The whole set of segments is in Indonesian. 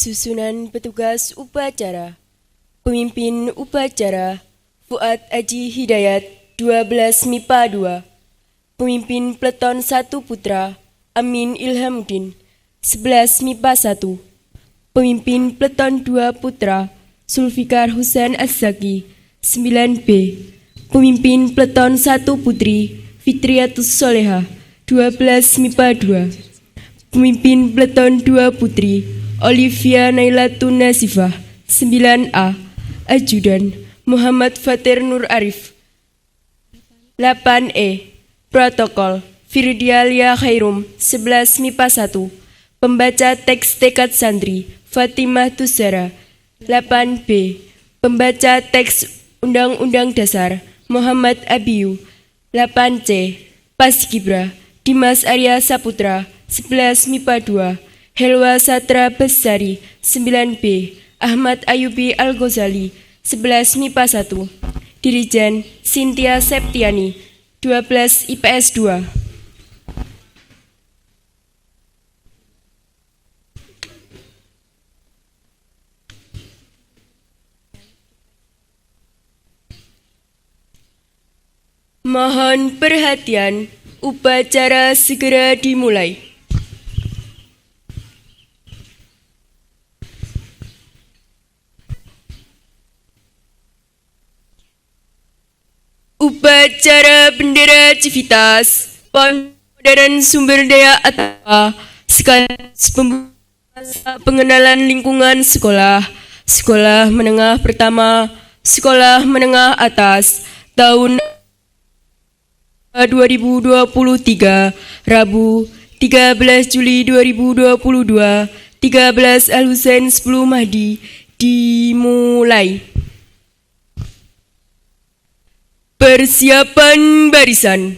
Susunan petugas upacara. Pemimpin upacara Fuad Aji Hidayat 12 MIPA 2. Pemimpin Peleton 1 Putra Amin Ilhamuddin 11 MIPA 1. Pemimpin Peleton 2 Putra Zulfikar Husain Az-Zaki 9B. Pemimpin Peleton 1 Putri Fitriatus Soleha 12 MIPA 2. Pemimpin Peleton 2 Putri Olivia Nailatun Nasifah 9A. Ajudan Muhammad Fatir Nur Arif 8E. Protokol Firdialia Khairum 11 MIPA 1. Pembaca teks tekad santri Fatimah Tusara 8B. Pembaca teks Undang-Undang Dasar Muhammad Abiyu 8C. Paskibra Dimas Arya Saputra 11 MIPA 2. Helwa Satra Besari 9B. Ahmad Ayubi Al-Ghazali 11 MIPA 1. Dirijen Cynthia Septiani 12 IPS 2. Mohon perhatian, upacara segera dimulai. Upacara Bendera Civitas Modern Sumber Daya Atapa sekaligus pengenalan lingkungan sekolah, sekolah menengah pertama, sekolah menengah atas, tahun 2023, Rabu 13 Juli 2022, 13 Al-Husain 10 Mahdi, dimulai. Persiapan barisan.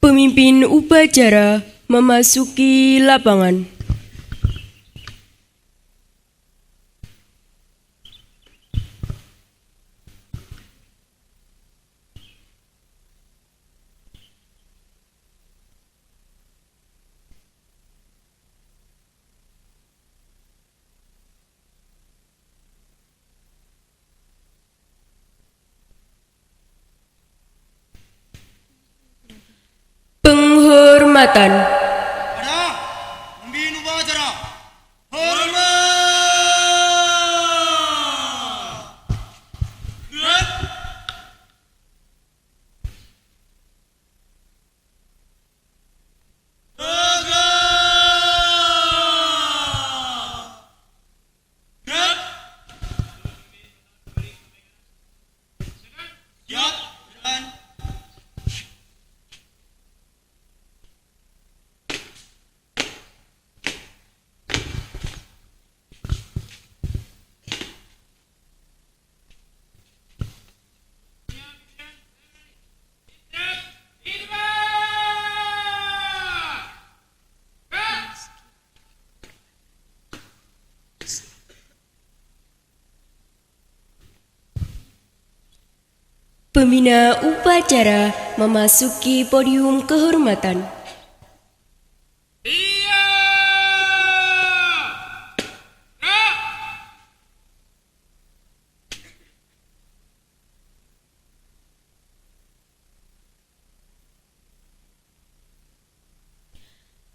Pemimpin upacara memasuki lapangan. Penghormatan. Pembina upacara memasuki podium kehormatan.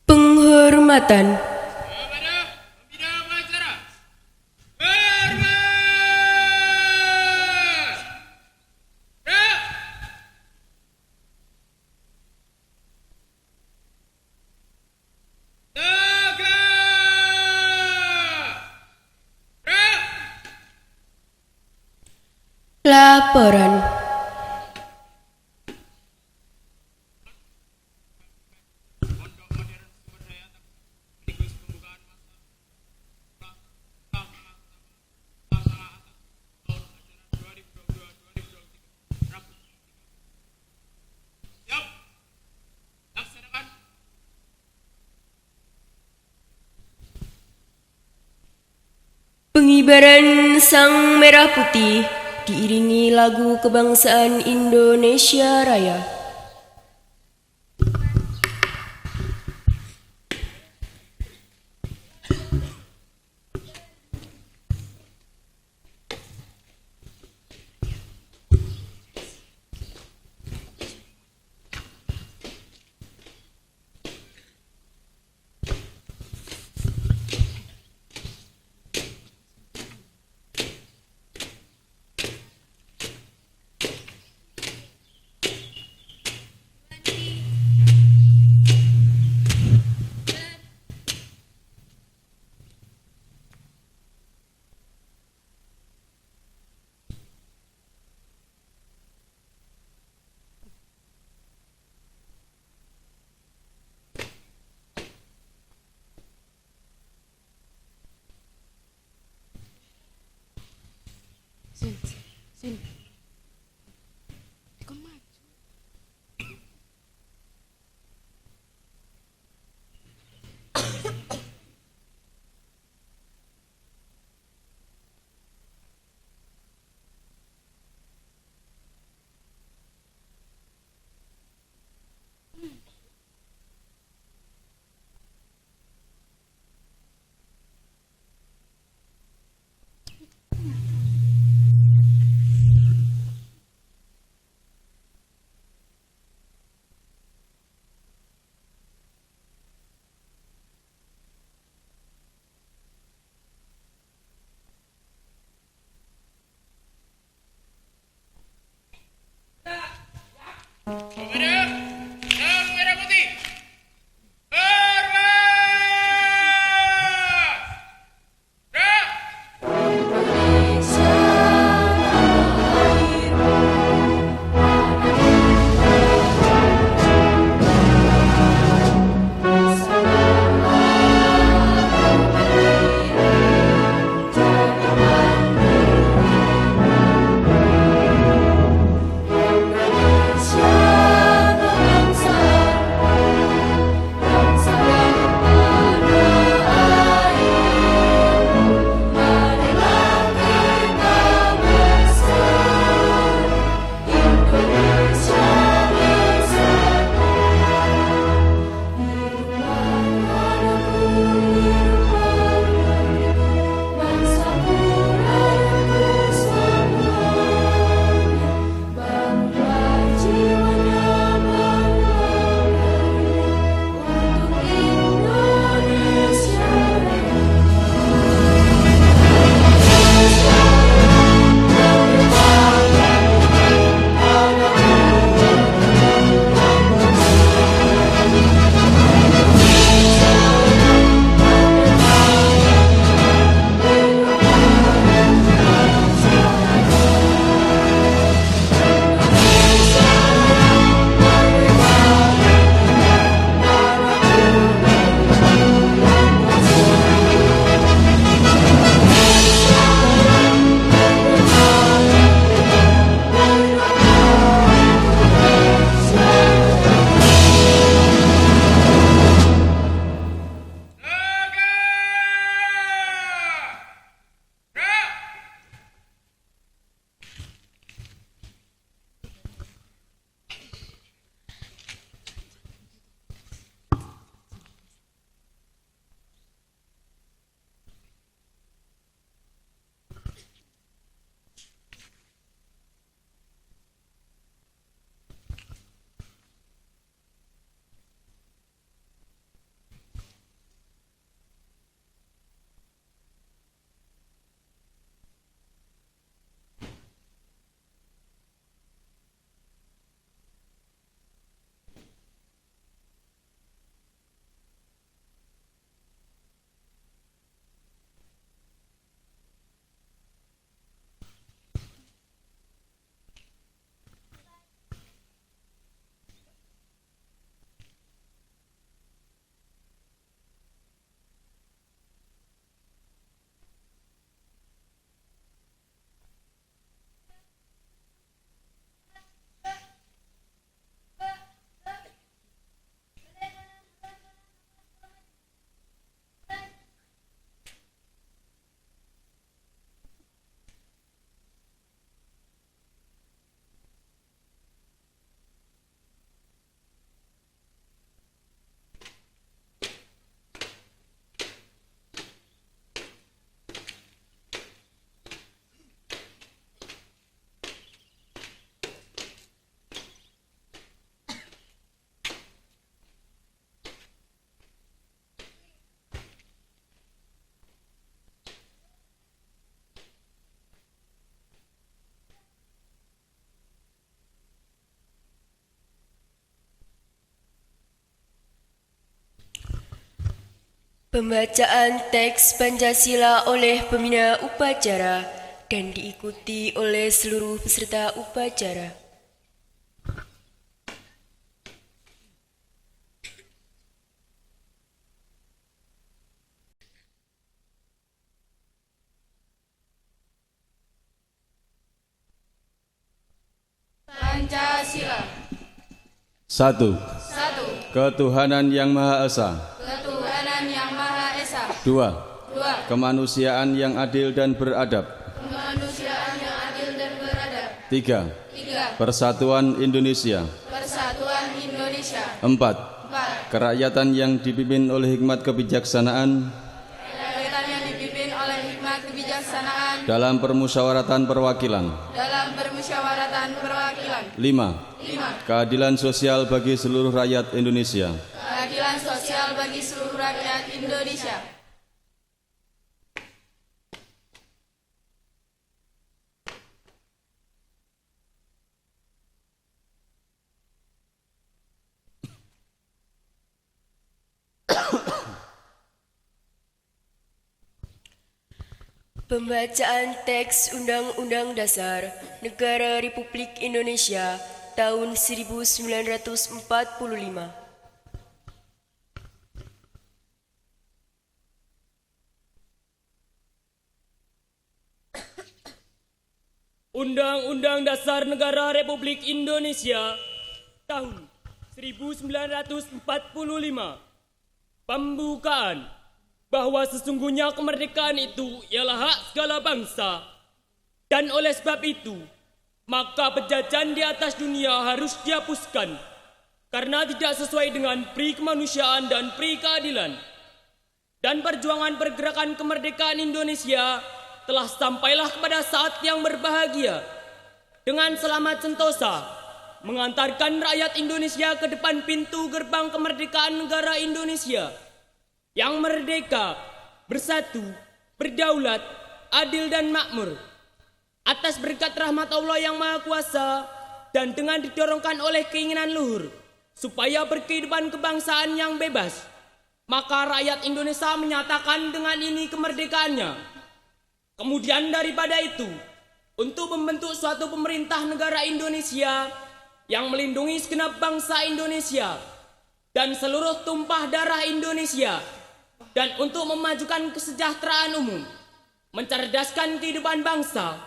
Penghormatan. Laporan. Pengibaran Sang Merah Putih diiringi lagu kebangsaan Indonesia Raya. Sini. Ikut maju. Pembacaan teks Pancasila oleh pembina upacara dan diikuti oleh seluruh peserta upacara. Pancasila. 1. Ketuhanan Yang Maha Esa. Ketuhanan Yang Maha Esa. 2. Kemanusiaan yang adil dan beradab. Kemanusiaan yang adil dan beradab. 3. Persatuan Indonesia. Persatuan Indonesia. 4. Kerakyatan yang dipimpin oleh hikmat kebijaksanaan Kerakyatan yang dipimpin oleh hikmat kebijaksanaan dalam permusyawaratan perwakilan. dalam permusyawaratan perwakilan. 5. Keadilan sosial bagi seluruh rakyat Indonesia. Keadilan sosial bagi seluruh rakyat Indonesia. Pembacaan teks Undang-Undang Dasar Negara Republik Indonesia tahun 1945. Undang-Undang Dasar Negara Republik Indonesia tahun 1945. Pembukaan bahwa sesungguhnya kemerdekaan itu ialah hak segala bangsa, dan oleh sebab itu maka penjajahan di atas dunia harus dihapuskan karena tidak sesuai dengan pri kemanusiaan dan pri keadilan. Dan perjuangan pergerakan kemerdekaan Indonesia telah sampailah kepada saat yang berbahagia dengan selamat sentosa mengantarkan rakyat Indonesia ke depan pintu gerbang kemerdekaan negara Indonesia yang merdeka, bersatu, berdaulat, adil dan makmur. Atas berkat rahmat Allah yang Maha Kuasa dan dengan didorongkan oleh keinginan luhur supaya berkehidupan kebangsaan yang bebas, maka rakyat Indonesia menyatakan dengan ini kemerdekaannya. Kemudian daripada itu, untuk membentuk suatu pemerintah negara Indonesia yang melindungi segenap bangsa Indonesia dan seluruh tumpah darah Indonesia, dan untuk memajukan kesejahteraan umum, mencerdaskan kehidupan bangsa,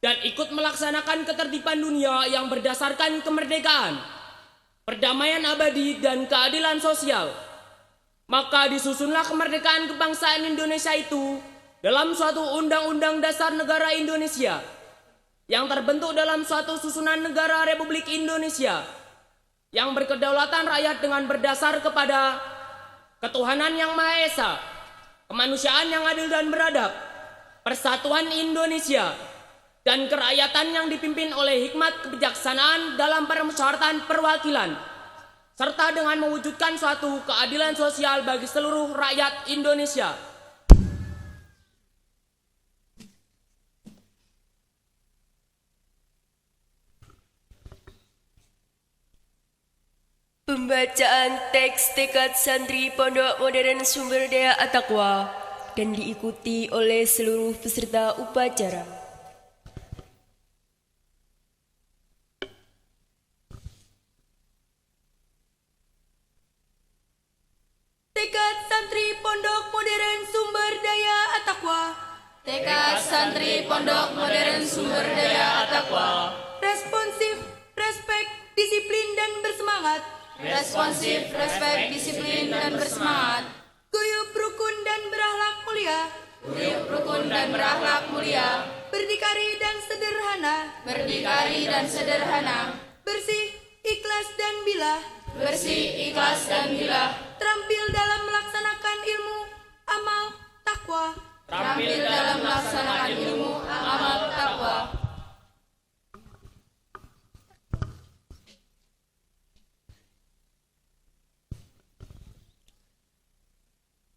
dan ikut melaksanakan ketertiban dunia yang berdasarkan kemerdekaan, perdamaian abadi, dan keadilan sosial. Maka disusunlah kemerdekaan kebangsaan Indonesia itu dalam suatu Undang-Undang Dasar Negara Indonesia yang terbentuk dalam suatu susunan negara Republik Indonesia yang berkedaulatan rakyat dengan berdasar kepada ketuhanan Yang Maha Esa, kemanusiaan yang adil dan beradab, persatuan Indonesia, dan kerakyatan yang dipimpin oleh hikmat kebijaksanaan dalam permusyawaratan perwakilan, serta dengan mewujudkan suatu keadilan sosial bagi seluruh rakyat Indonesia. Pembacaan teks tekad santri Pondok Modern Sumber Daya At-Taqwa dan diikuti oleh seluruh peserta upacara. Tekad santri Pondok Modern Sumber Daya At-Taqwa. Tekad santri Pondok Modern Sumber Daya At-Taqwa. Responsif, respek, disiplin dan bersemangat. Responsif, respek, disiplin, dan bersemangat. Guyup, rukun dan berakhlak mulia. Guyup, rukun, dan berakhlak mulia. Berdikari dan sederhana. Berdikari dan sederhana. Bersih, ikhlas dan bilah. Bersih, ikhlas, dan bilah. Terampil dalam melaksanakan ilmu, amal, takwa. Terampil dalam melaksanakan ilmu, amal, takwa.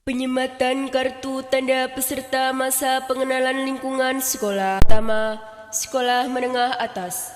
Penyematan kartu tanda peserta masa pengenalan lingkungan sekolah pertama, sekolah menengah atas.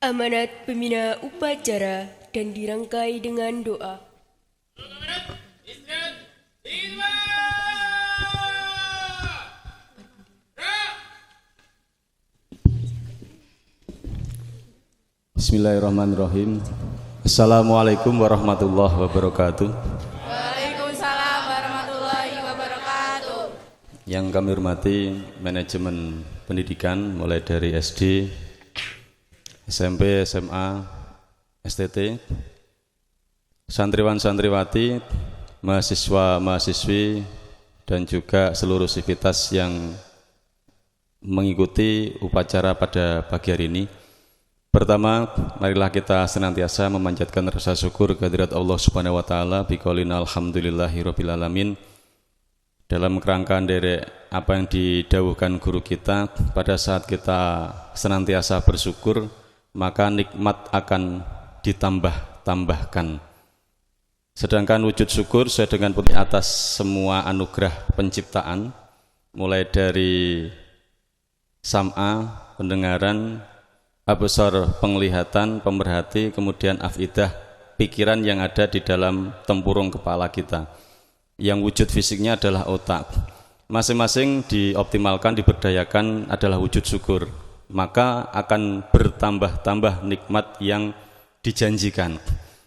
Amanat pembina upacara dan dirangkai dengan doa. Bismillahirrahmanirrahim. Assalamualaikum warahmatullahi wabarakatuh. Waalaikumsalam warahmatullahi wabarakatuh. Yang kami hormati manajemen pendidikan mulai dari SD, SMP, SMA, STT, santriwan-santriwati, mahasiswa-mahasiswi, dan juga seluruh sivitas yang mengikuti upacara pada pagi hari ini. Pertama, marilah kita senantiasa memanjatkan rasa syukur kehadirat Allah Subhanahu wa taala biqaulina alhamdulillahirabbil alamin. Dalam kerangka derek apa yang didhawuhkan guru kita, pada saat kita senantiasa bersyukur, maka nikmat akan ditambah-tambahkan. Sedangkan wujud syukur sesuai dengan atas semua anugerah penciptaan, mulai dari sam'a, pendengaran, absar, penglihatan, pemerhati, kemudian afidah, pikiran yang ada di dalam tempurung kepala kita. Yang wujud fisiknya adalah otak. Masing-masing dioptimalkan, diberdayakan adalah wujud syukur. Maka akan bertambah-tambah nikmat yang dijanjikan.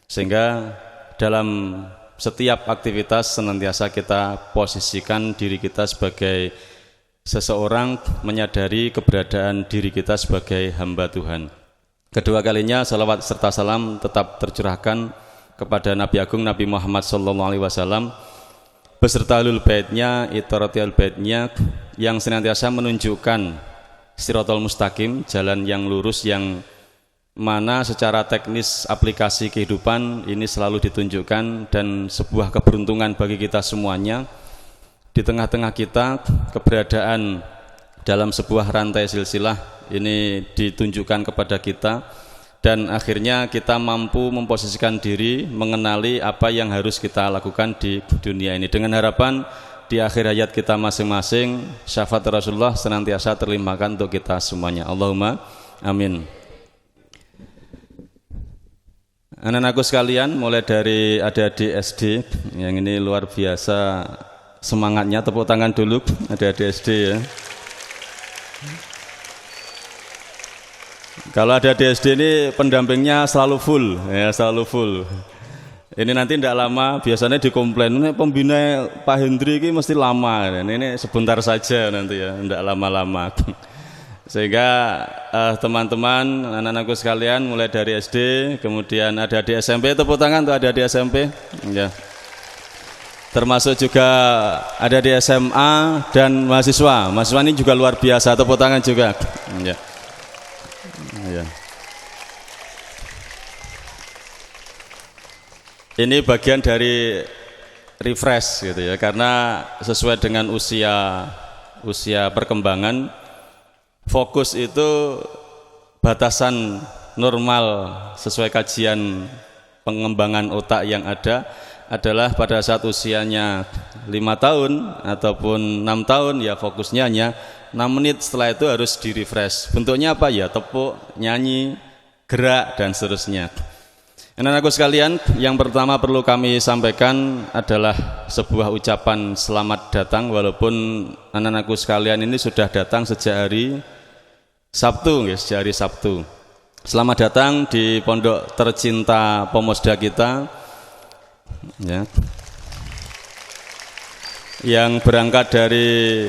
Sehingga dalam setiap aktivitas senantiasa kita posisikan diri kita sebagai seseorang menyadari keberadaan diri kita sebagai hamba Tuhan. Kedua kalinya salawat serta salam tetap tercurahkan kepada Nabi Agung Nabi Muhammad SAW beserta ahlul baitnya, itaratil baitnya yang senantiasa menunjukkan siratal mustaqim, jalan yang lurus yang mana secara teknis aplikasi kehidupan ini selalu ditunjukkan dan sebuah keberuntungan bagi kita semuanya. Di tengah-tengah kita keberadaan dalam sebuah rantai silsilah ini ditunjukkan kepada kita dan akhirnya kita mampu memposisikan diri mengenali apa yang harus kita lakukan di dunia ini dengan harapan di akhir hayat kita masing-masing syafaat Rasulullah senantiasa terlimpahkan untuk kita semuanya. Allahumma amin. Anak-anakku sekalian, mulai dari adik-adik SD yang ini luar biasa semangatnya, tepuk tangan dulu adik-adik SD ya. Kalau adik-adik SD ini pendampingnya selalu full ya, selalu full. Ini nanti tidak lama biasanya dikomplain, ini pembina Pak Hendri ini mesti lama, ini sebentar saja nanti ya, tidak lama-lama. Sehingga teman-teman, anak-anakku sekalian mulai dari SD, kemudian ada di SMP, tepuk tangan untuk ada di SMP ya. Termasuk juga ada di SMA dan mahasiswa. Mahasiswa ini juga luar biasa, tepuk tangan juga. Ya. Ya. Ini bagian dari refresh gitu ya, karena sesuai dengan usia perkembangan, fokus itu batasan normal sesuai kajian pengembangan otak yang ada adalah pada saat usianya 5 tahun ataupun 6 tahun ya fokusnya hanya 6 menit, setelah itu harus di refresh. Bentuknya apa ya? Tepuk, nyanyi, gerak dan seterusnya. Anak-anakku sekalian, yang pertama perlu kami sampaikan adalah sebuah ucapan selamat datang, walaupun anak-anakku sekalian ini sudah datang sejak hari Sabtu, ya, sejak hari Sabtu. Selamat datang di pondok tercinta Pomosda kita, ya, yang berangkat dari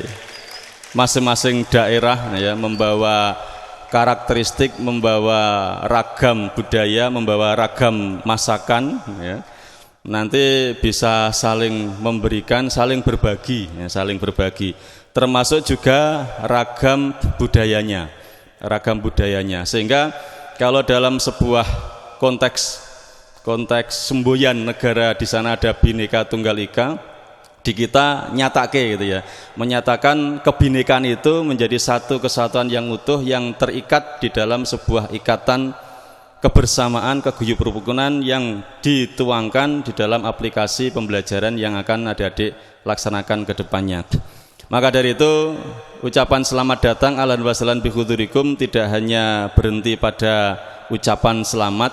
masing-masing daerah, ya, membawa karakteristik, membawa ragam budaya, membawa ragam masakan, ya. Nanti bisa saling memberikan, saling berbagi, ya, saling berbagi. Termasuk juga ragam budayanya, sehingga kalau dalam sebuah konteks semboyan negara di sana ada Bhinneka Tunggal Ika, di kita nyatake gitu ya, menyatakan kebinekaan itu menjadi satu kesatuan yang utuh yang terikat di dalam sebuah ikatan kebersamaan, keguyup rukunan yang dituangkan di dalam aplikasi pembelajaran yang akan adik-adik laksanakan ke depannya. Maka dari itu ucapan selamat datang ahlan wa sahlan bi hudurikum tidak hanya berhenti pada ucapan selamat.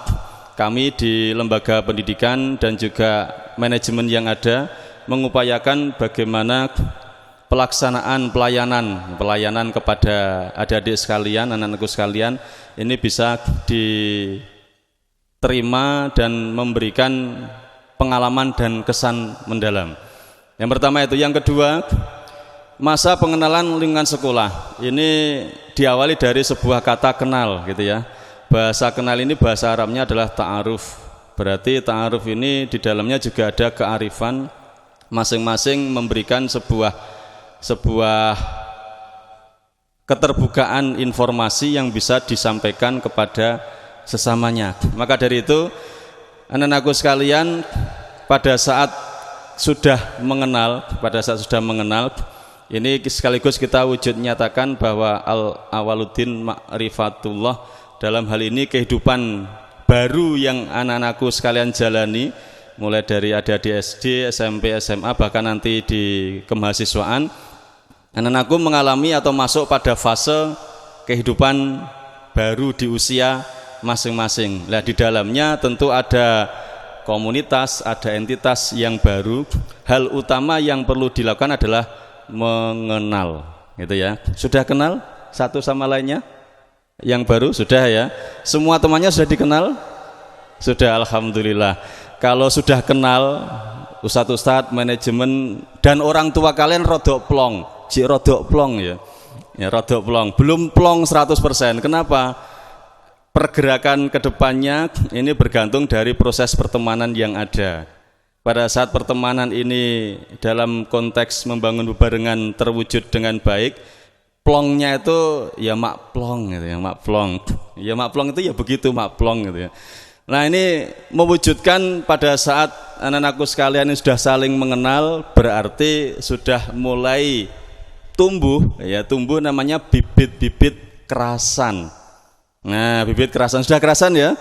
Kami di lembaga pendidikan dan juga manajemen yang ada mengupayakan bagaimana pelaksanaan pelayanan kepada adik-adik sekalian, anak-anakku sekalian ini bisa diterima dan memberikan pengalaman dan kesan mendalam. Yang pertama itu. Yang kedua, masa pengenalan lingkungan sekolah ini diawali dari sebuah kata kenal gitu ya. Bahasa kenal ini bahasa Arabnya adalah ta'aruf. Berarti ta'aruf ini di dalamnya juga ada kearifan, masing-masing memberikan sebuah keterbukaan informasi yang bisa disampaikan kepada sesamanya. Maka dari itu anak-anakku sekalian, pada saat sudah mengenal, ini sekaligus kita wujud nyatakan bahwa al-awaluddin ma'rifatullah. Dalam hal ini kehidupan baru yang anak-anakku sekalian jalani, mulai dari adik-adik SD, SMP, SMA, bahkan nanti di kemahasiswaan, anak-anakku mengalami atau masuk pada fase kehidupan baru di usia masing-masing. Nah, di dalamnya tentu ada komunitas, ada entitas yang baru. Hal utama yang perlu dilakukan adalah mengenal, gitu ya. Sudah kenal satu sama lainnya? Yang baru sudah ya. Semua temannya sudah dikenal? Sudah, alhamdulillah. Kalau sudah kenal, ustadz-ustadz, manajemen dan orang tua kalian rodok plong, ya. Ya, rodok plong. Belum plong 100%. Kenapa? Pergerakan kedepannya ini bergantung dari proses pertemanan yang ada. Pada saat pertemanan ini dalam konteks membangun bebarengan terwujud dengan baik, plongnya itu ya mak plong gitu ya, mak plong. Ya mak plong itu ya begitu mak plong gitu ya. Nah, ini mewujudkan pada saat anak-anakku sekalian ini sudah saling mengenal, berarti sudah mulai tumbuh namanya bibit-bibit kerasan. Nah, bibit kerasan sudah kerasan ya?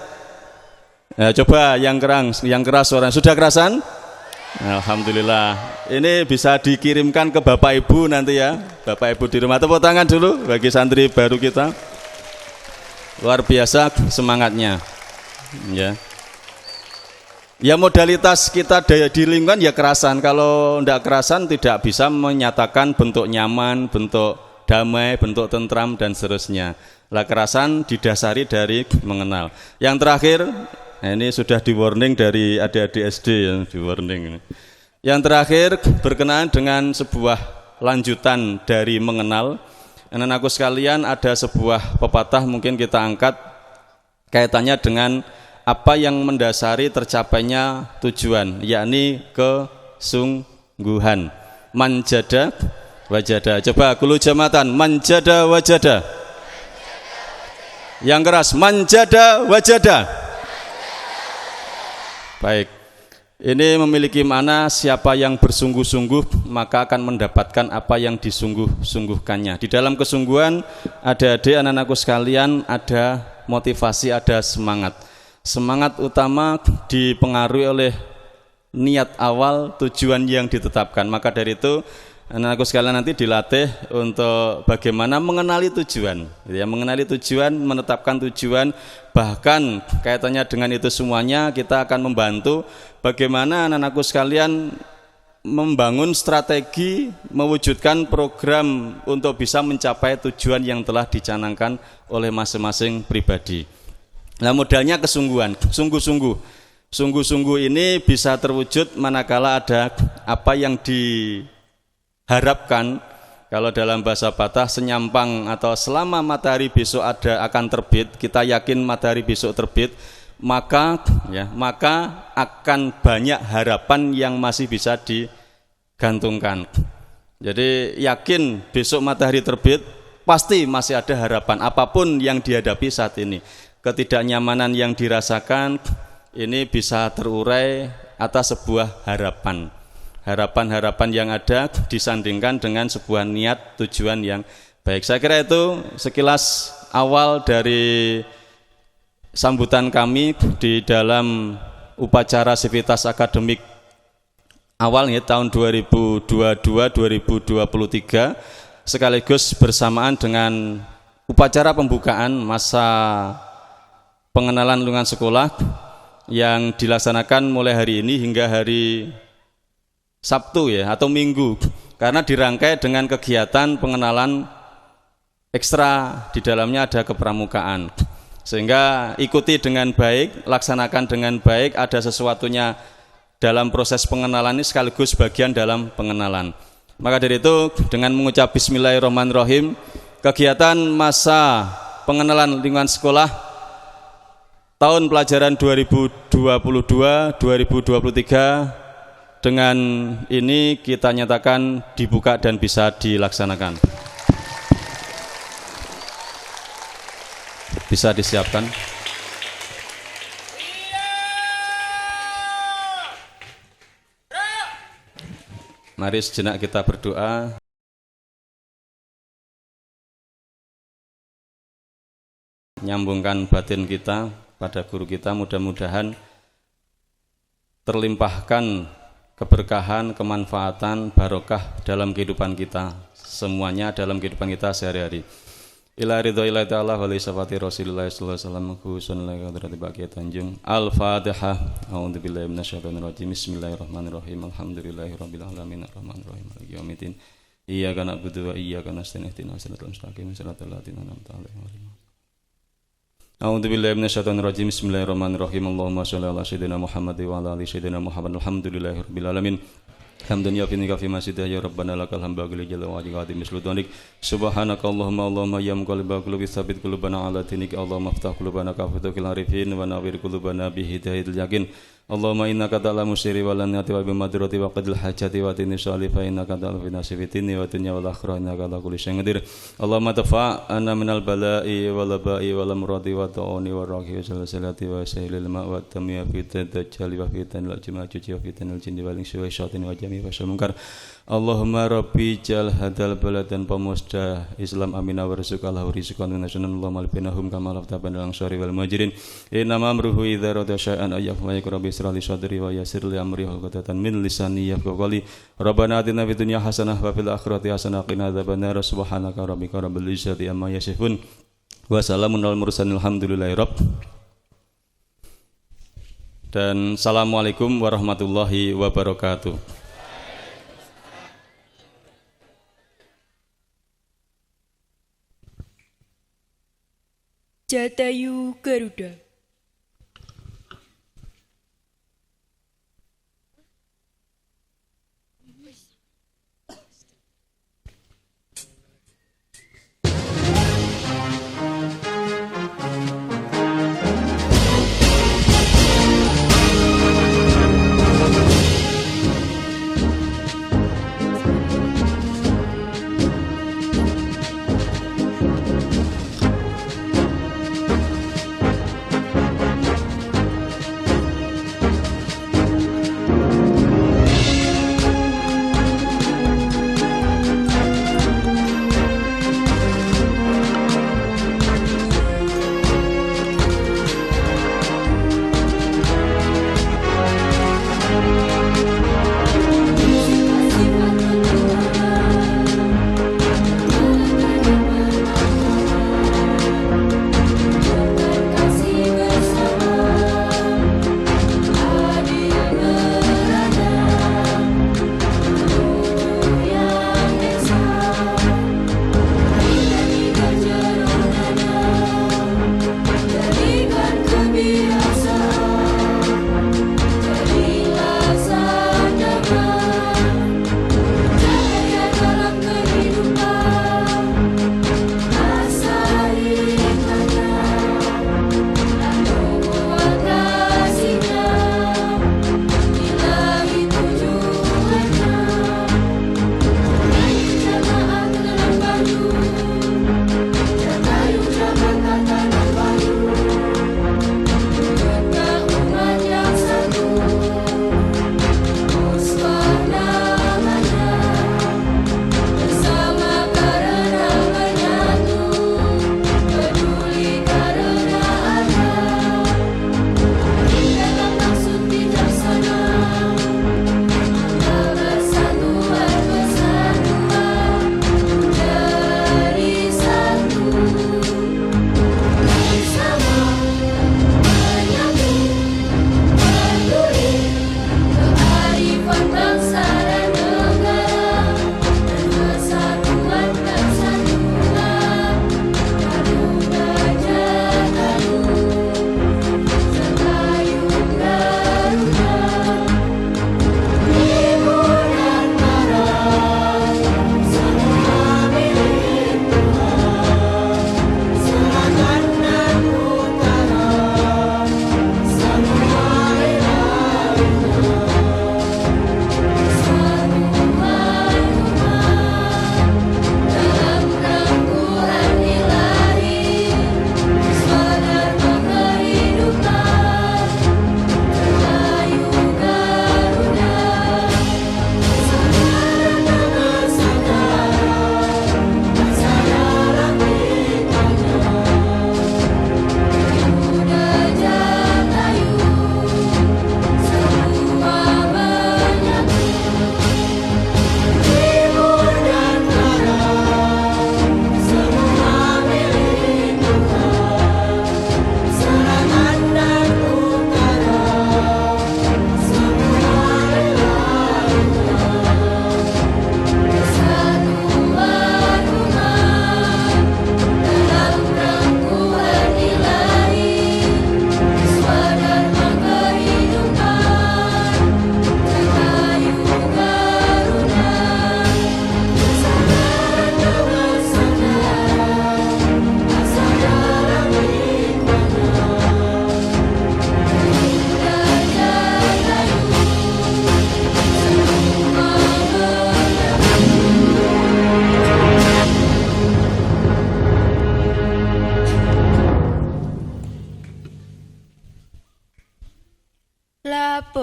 Ya, coba yang keras suaranya sudah kerasan? Alhamdulillah. Ini bisa dikirimkan ke Bapak Ibu nanti ya. Bapak Ibu di rumah, tepuk tangan dulu bagi santri baru kita. Luar biasa semangatnya. Ya. Ya, modalitas kita di lingkungan ya kerasan. Kalau tidak kerasan tidak bisa menyatakan bentuk nyaman, bentuk damai, bentuk tentram dan seterusnya. Lah, kerasan didasari dari mengenal. Yang terakhir, ini sudah di warning dari adik-adik SD ya, di warning ini. Yang terakhir berkenaan dengan sebuah lanjutan dari mengenal. Anak-anakku sekalian, ada sebuah pepatah mungkin kita angkat kaitannya dengan apa yang mendasari tercapainya tujuan, yakni kesungguhan. Manjada wajada. Coba kulu jamatan, manjada wajada. Yang keras, manjada wajada. Baik, ini memiliki makna siapa yang bersungguh-sungguh maka akan mendapatkan apa yang disungguh-sungguhkannya. Di dalam kesungguhan, adik-adik anak-anakku sekalian, ada motivasi, ada semangat. Semangat utama dipengaruhi oleh niat awal, tujuan yang ditetapkan. Maka dari itu anak-anakku sekalian nanti dilatih untuk bagaimana mengenali tujuan, ya, mengenali tujuan, menetapkan tujuan. Bahkan kaitannya dengan itu semuanya kita akan membantu bagaimana anak-anakku sekalian membangun strategi, mewujudkan program untuk bisa mencapai tujuan yang telah dicanangkan oleh masing-masing pribadi. Nah, modalnya kesungguhan, sungguh-sungguh ini bisa terwujud manakala ada apa yang diharapkan. Kalau dalam bahasa Batak, senyampang atau selama matahari besok akan terbit, kita yakin matahari besok terbit, maka akan banyak harapan yang masih bisa digantungkan. Jadi yakin besok matahari terbit, pasti masih ada harapan apapun yang dihadapi saat ini. Ketidaknyamanan yang dirasakan ini bisa terurai atas sebuah harapan. Harapan-harapan yang ada disandingkan dengan sebuah niat tujuan yang baik. Saya kira itu sekilas awal dari sambutan kami di dalam upacara sivitas akademik awalnya tahun 2022-2023 sekaligus bersamaan dengan upacara pembukaan masa pengenalan lingkungan sekolah yang dilaksanakan mulai hari ini hingga hari Sabtu ya atau Minggu, karena dirangkai dengan kegiatan pengenalan ekstra, di dalamnya ada kepramukaan, sehingga ikuti dengan baik, laksanakan dengan baik, ada sesuatunya dalam proses pengenalan ini sekaligus bagian dalam pengenalan. Maka dari itu dengan mengucap Bismillahirrahmanirrahim, kegiatan masa pengenalan lingkungan sekolah tahun pelajaran 2022-2023 dengan ini kita nyatakan dibuka dan bisa dilaksanakan. Bisa disiapkan. Mari sejenak kita berdoa. Nyambungkan batin kita pada guru kita, mudah-mudahan terlimpahkan keberkahan, kemanfaatan, barokah dalam kehidupan kita, semuanya dalam kehidupan kita sehari-hari. Ila ridho ila ta'ala wa li syafati Rasulullah sallallahu alaihi wasallam khususan la qadrati baqiyat Tanjung. Al-Fatihah. A'udzubillahi minasyaitonir rajim. Bismillahirrahmanirrahim. Alhamdulillahirabbil alamin arrahmanir rahim maliki yaumiddin. Iyyaka na'budu wa iyyaka nasta'in ihdinas siratal mustaqim siratal ladzina an'amta 'alaihim. A'udzubillahi minasyaitonir rajim. Bismillahirrahmanirrahim. Allahumma shalli ala sayyidina Muhammad wa ala ali sayyidina Muhammad. Alhamdulillahirabbil alamin. Hamdan yafinika fi masjidah ya Rabbana lakal hamdu agli jalla wa jalla mislu dhanik. Subhanaka Allahumma ya muqallibal qulubi tsabbit qulubana ala dinik. Allahumma iftah qulubana ka futuhil arifin wa nawwir qulubana bi hidayatil yakin. Allahumma innaka ta'lamu sirri wa lan yati wa bi madrati wa qadil hajati wa tini salifa innaka ta'lamu fi nasibitini wa dunya wal akhirah innaka ala kulli syai'in qadir. Allahumma tafa'ana minal bala'i wal laba'i wal amradi wa ta'uni wa raqi wa salati wa sahilil ma' wa tamya fi tadajjali wa fi tanil juma' cuci wa fi tanil jinni wal insi wa syaitin wa jami' wa syamungkar. Allahumma rabbi jal hadal baladan pemusda Islam amina warzuqallahu rizqan nasanan Allahumma albinahum kama laftaban al ansari wal muhajirin inama amruhu idza rada syai'an ayyaf wa yakra bi israli sadri wa yasir li amri halqatan min lisani yafqahu qawli rabbana atina fid dunya hasanah wa fil akhirati hasanah qina adzabannar subhanaka rabbika rabbil izzati amma yasifun wa salamun alal mursalin alhamdulillahi rabb. Dan assalamualaikum warahmatullahi wabarakatuh. Jatayu Garuda.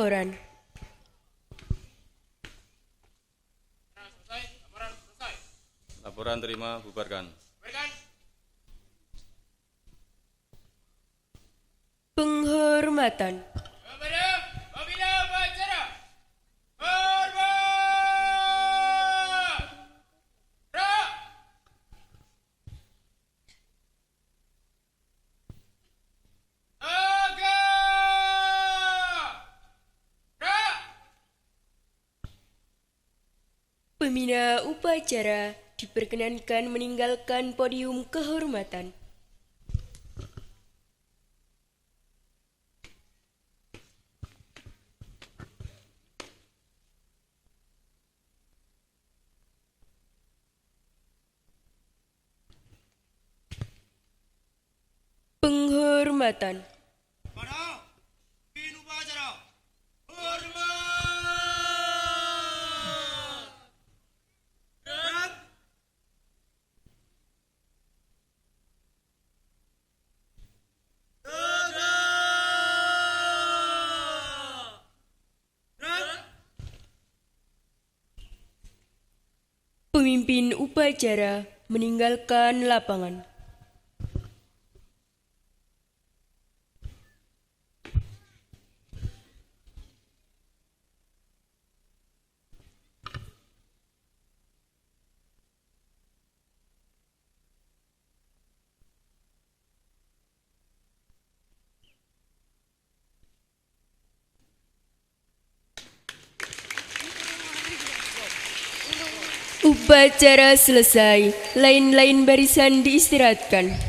laporan. Laporan terima, bubarkan. Penghormatan. Pembina upacara. Hormat. Gerak. Tegak. Gerak. Pembina upacara diperkenankan meninggalkan podium kehormatan. Penghormatan. Pada pembina upacara. Hormat. Gerak. Tegak. Gerak. Pemimpin upacara meninggalkan lapangan. Upacara selesai, lain-lain barisan diistirahatkan.